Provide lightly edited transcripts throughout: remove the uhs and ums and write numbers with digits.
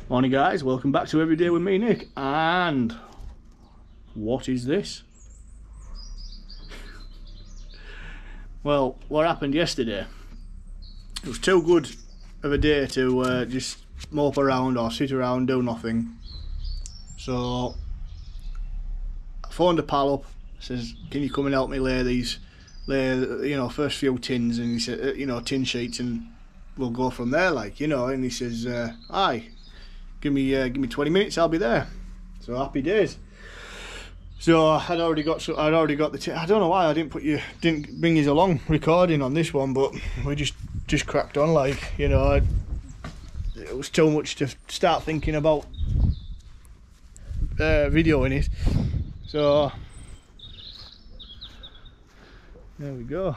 Morning guys, welcome back to Every Day with me, Nick. And what is this? Well, what happened yesterday, it was too good of a day to just mope around or sit around, do nothing. So I phoned a pal up, says, can you come and help me lay first few tins, and he said, tin sheets, and we'll go from there, like, and he says, aye, give me 20 minutes, I'll be there. So happy days. So I'd already got the I don't know why I didn't bring you along recording on this one, but we just cracked on, like, it was too much to start thinking about videoing it. So there we go.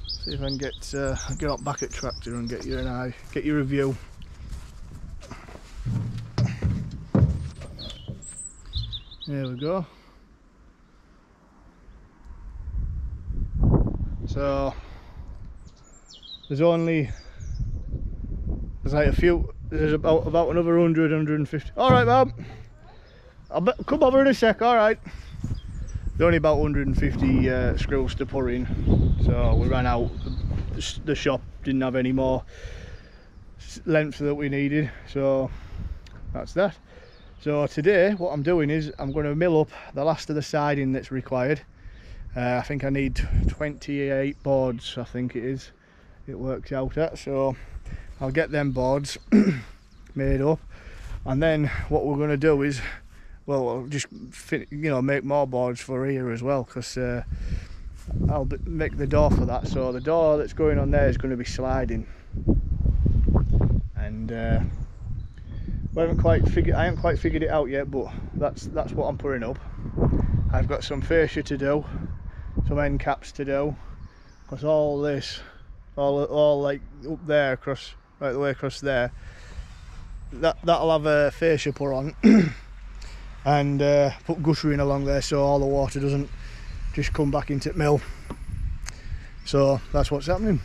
See if I can get up back at tractor and get you a review. There we go. So there's like there's about another 100, 150. All right, Bob. I'll come over in a sec. All right. There's only about 150 screws to put in, so we ran out. The shop didn't have any more length that we needed, so that's that. So today what I'm doing is I'm going to mill up the last of the siding that's required. I think I need 28 boards, I think it works out at, so I'll get them boards made up, and then what we're going to do is, well, I'll just make more boards for here as well, because I'll make the door for that. So the door that's going on there is going to be sliding, and I haven't quite figured it out yet, but that's what I'm putting up. I've got some fascia to do, some end caps to do, because all this, all like up there, across, right the way across there, that'll have a fascia put on, and put guttering along there, so all the water doesn't just come back into the mill. So that's what's happening.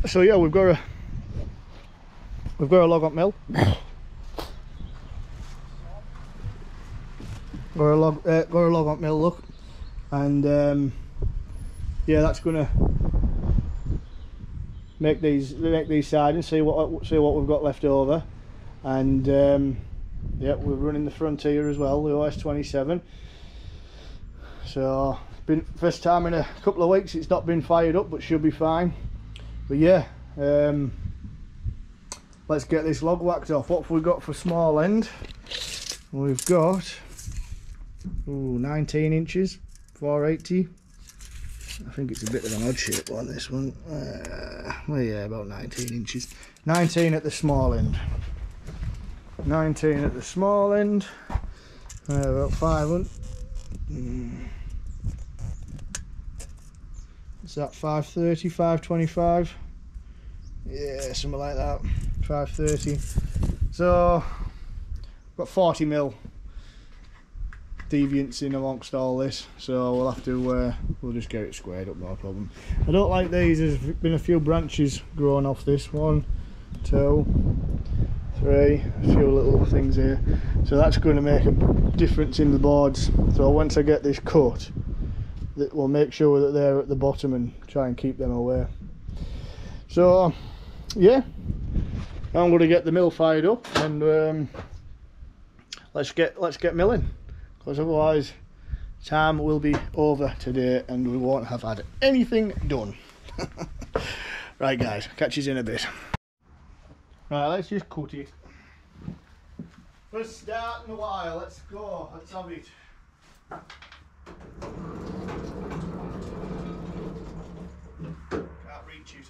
So yeah, we've got a log up mill. got a log up mill, look, and yeah, that's gonna make these sidings. See what we've got left over, and yeah, we're running the Frontier as well, the OS27. So it's been first time in a couple of weeks it's not been fired up, but should be fine. But yeah, let's get this log whacked off. What have we got for small end? We've got 19 inches, 480. I think it's a bit of an odd shape on this one. Well, yeah, about 19 inches. 19 at the small end. 19 at the small end. About 500. What's that? 530, 525. Yeah, something like that. 530. So got 40 mil deviance in amongst all this, so we'll have to we'll just get it squared up, no problem. I don't like these. There's been a few branches growing off this. 1, 2, 3, a few little things here, so that's going to make a difference in the boards. So once I get this cut, we'll make sure that they're at the bottom and try and keep them away. So yeah, I'm going to get the mill fired up, and let's get milling, because otherwise time will be over today and we won't have had anything done. Right guys, catch you in a bit. Right, let's just cut it. First start in a while, let's go, let's have it. Can't reach it.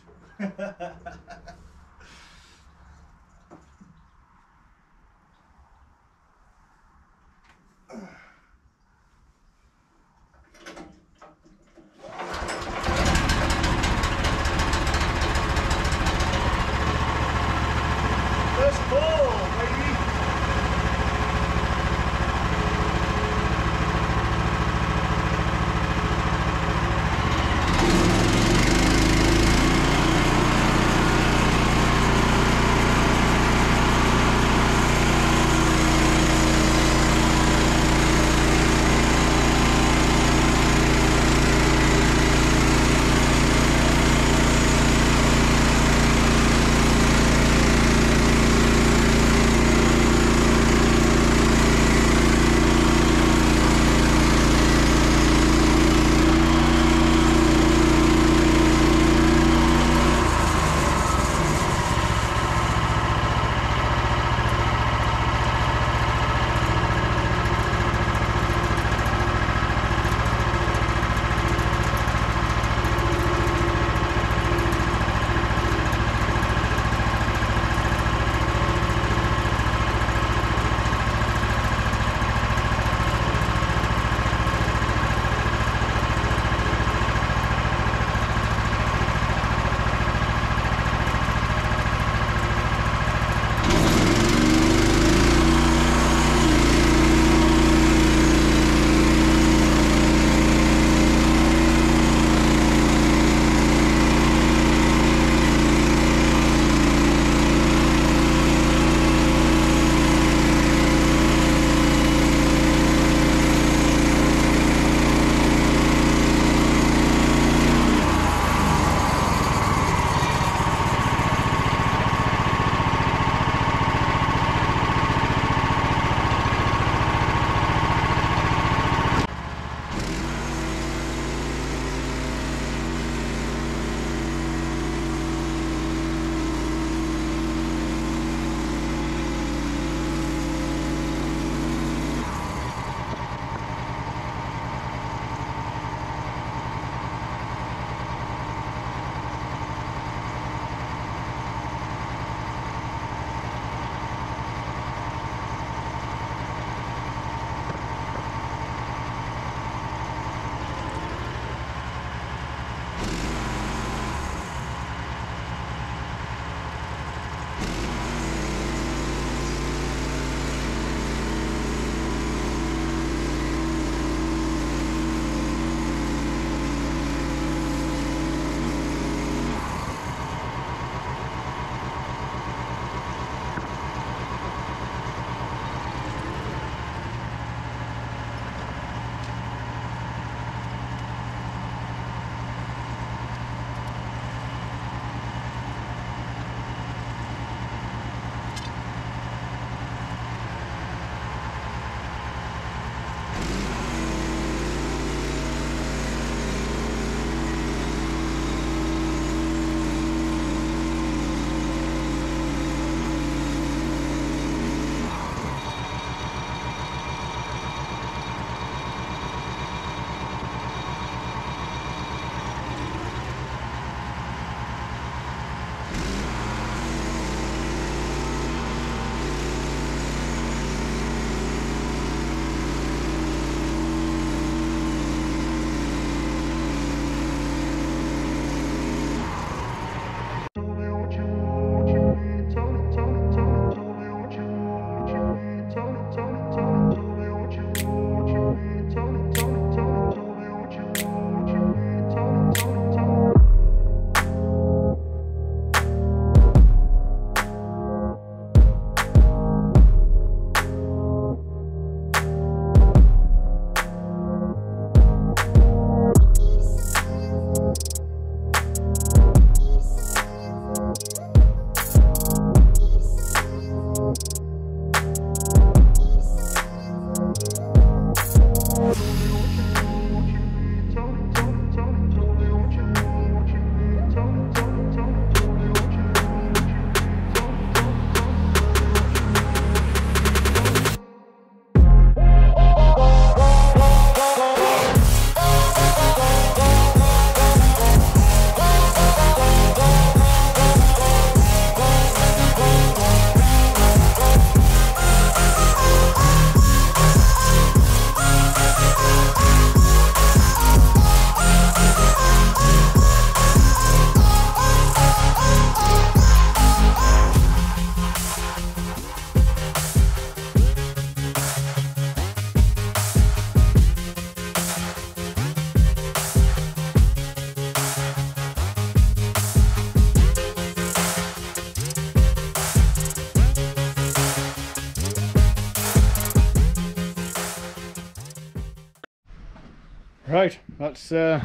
Right, that's that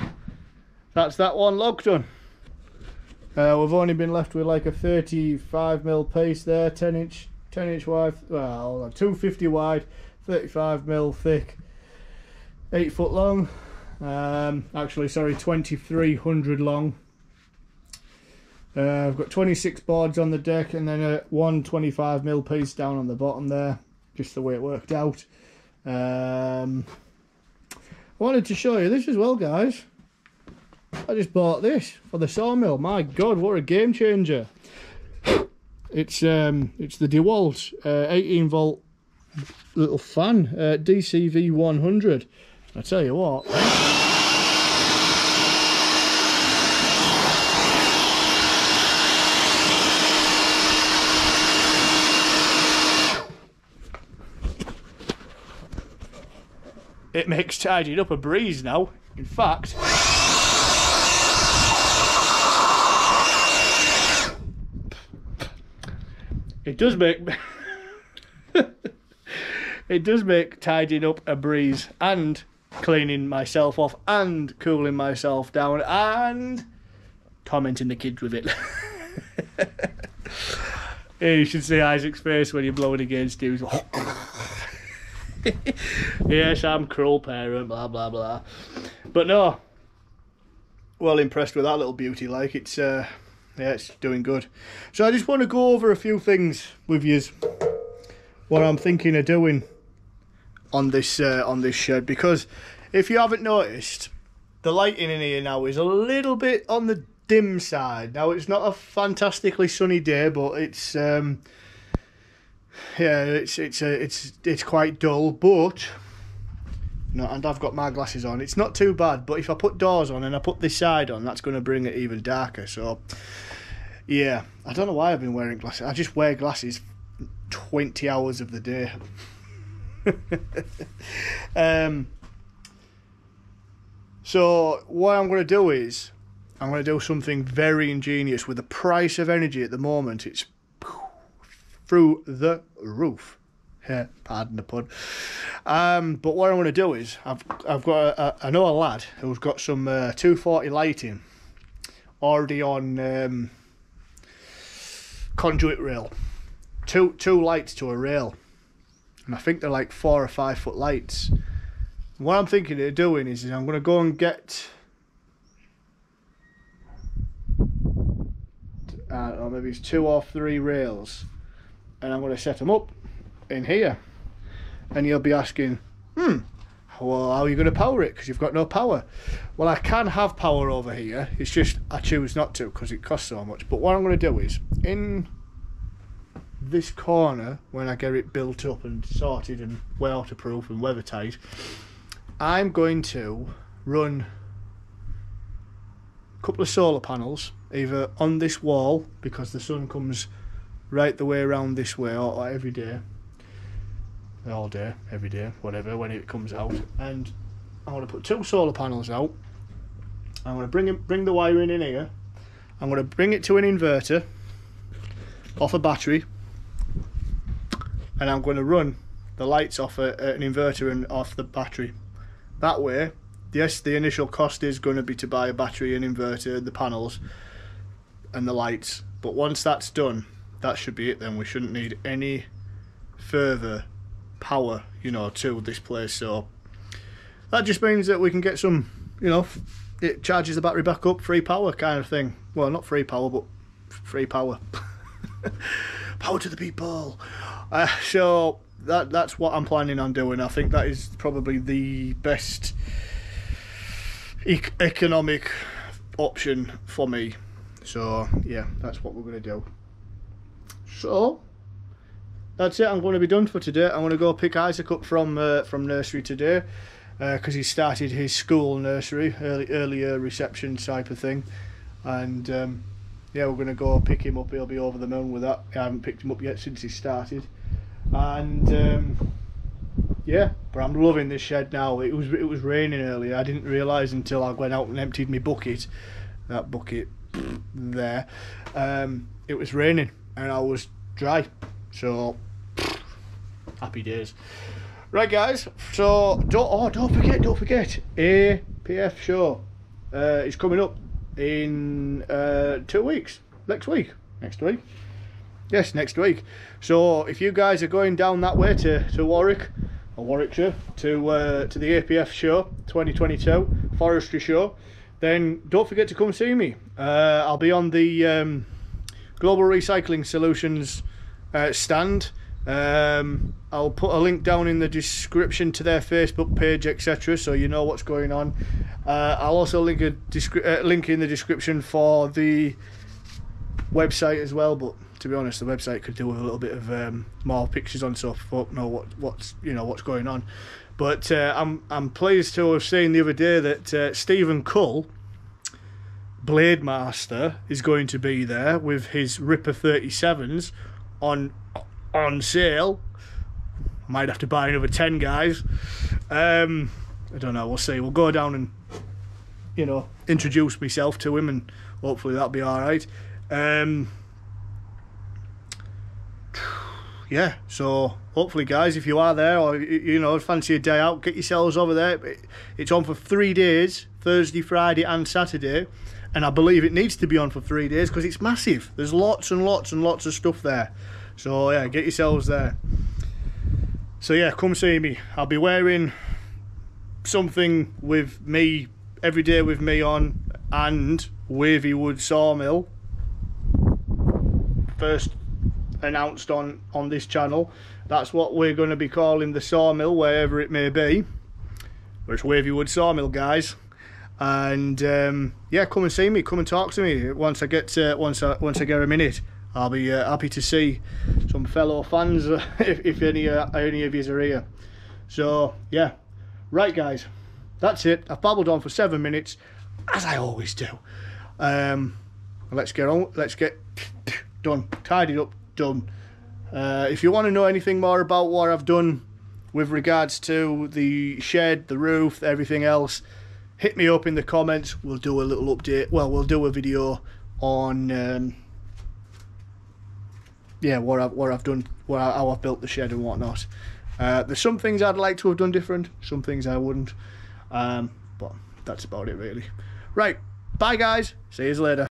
one log done. We've only been left with like a 35mm piece there, 10 inch wide, well 250 wide, 35mm thick, 8 foot long, actually sorry 2300 long. I've got 26 boards on the deck and then a 125mm piece down on the bottom there, just the way it worked out. I wanted to show you this as well, guys. I just bought this for the Sawmill. My God, what a game changer! It's the DeWalt 18 volt little fan, DCV 100. I tell you what. It makes tidying up a breeze now. In fact, it does make it does make tidying up a breeze, and cleaning myself off and cooling myself down and tormenting the kids with it. Yeah, you should see Isaac's face when you're blowing against him. Yes, I'm cruel parent, blah blah blah. But no, well impressed with that little beauty. Like it's yeah, it's doing good. So I just want to go over a few things with you, what I'm thinking of doing on this shed, because if you haven't noticed, the lighting in here now is a little bit on the dim side. Now it's not a fantastically sunny day, but it's yeah, it's quite dull, but no, and I've got my glasses on. It's not too bad, but if I put doors on and I put this side on, that's going to bring it even darker. So yeah, I don't know why I've been wearing glasses. I just wear glasses 20 hours of the day. So what I'm going to do is I'm going to do something very ingenious. With the price of energy at the moment, it's through the roof. Yeah, pardon the pun. But what I'm going to do is I've got I know a lad who's got some 240 lighting already on conduit rail. Two lights to a rail, and I think they're like 4 or 5 foot lights. What I'm thinking of doing is I'm going to go and get or maybe it's 2 or 3 rails, and I'm going to set them up in here. And you'll be asking, well, how are you going to power it, because you've got no power? Well, I can have power over here, it's just I choose not to because it costs so much. But what I'm going to do is, in this corner, when I get it built up and sorted and waterproof and weather tight, I'm going to run a couple of solar panels either on this wall, because the sun comes right the way around this way, or every day, all day, every day, whatever, when it comes out. And I'm going to put 2 solar panels out. I'm going to bring the wiring in here. I'm going to bring it to an inverter off a battery, and I'm going to run the lights off an inverter and off the battery. That way, yes, the initial cost is going to be to buy a battery, an inverter, the panels and the lights, but once that's done, that should be it then. We shouldn't need any further power, you know, to this place. So that just means that we can get some, you know, it charges the battery back up, free power kind of thing. Well, not free power, but free power. Power to the people. So that's what I'm planning on doing. I think that is probably the best economic option for me. So yeah, that's what we're going to do. So that's it. I'm going to be done for today. I'm going to go pick Isaac up from nursery today, because he started his school nursery, earlier reception type of thing, and yeah, we're going to go pick him up. He'll be over the moon with that. I haven't picked him up yet since he started, and yeah, but I'm loving this shed now. It was raining earlier. I didn't realise until I went out and emptied my bucket, that bucket there. It was raining and I was dry, so happy days. Right guys, so don't forget APF show is coming up in 2 weeks. Next week. Yes, next week. So if you guys are going down that way to Warwick or Warwickshire to the APF show 2022 forestry show, then don't forget to come see me. I'll be on the Global Recycling Solutions stand. I'll put a link down in the description to their Facebook page, etc., so you know what's going on. I'll also link in the description for the website as well, but to be honest, the website could do with a little bit of more pictures on, so folk know what's going on. But I'm pleased to have seen the other day that Stephen Cull, Blade Master, is going to be there with his Ripper 37s on sale. I might have to buy another 10, guys. I don't know, we'll see. We'll go down and, you know, introduce myself to him, and hopefully that'll be alright. Yeah, so hopefully, guys, if you are there, or you know, fancy a day out, get yourselves over there. It's on for 3 days, Thursday, Friday and Saturday, and I believe it needs to be on for 3 days because it's massive. There's lots and lots and lots of stuff there. So yeah, get yourselves there. So yeah, come see me. I'll be wearing something with me every day with me on, and Wavy Wood Sawmill, first announced on this channel. That's what we're going to be calling the Sawmill, wherever it may be. But it's Wavy Wood Sawmill, guys. And yeah, come and see me, come and talk to me once I get once I get a minute. I'll be happy to see some fellow fans if any of you are here. So yeah, right, guys, that's it. I've babbled on for 7 minutes, as I always do. Let's get on. Let's get done, tidied up, done. If you want to know anything more about what I've done with regards to the shed, the roof, everything else, hit me up in the comments. We'll do a little update. Well, we'll do a video on yeah, what I've done, how I've built the shed and whatnot. There's some things I'd like to have done different, some things I wouldn't, but that's about it really. Right, bye guys, see you later.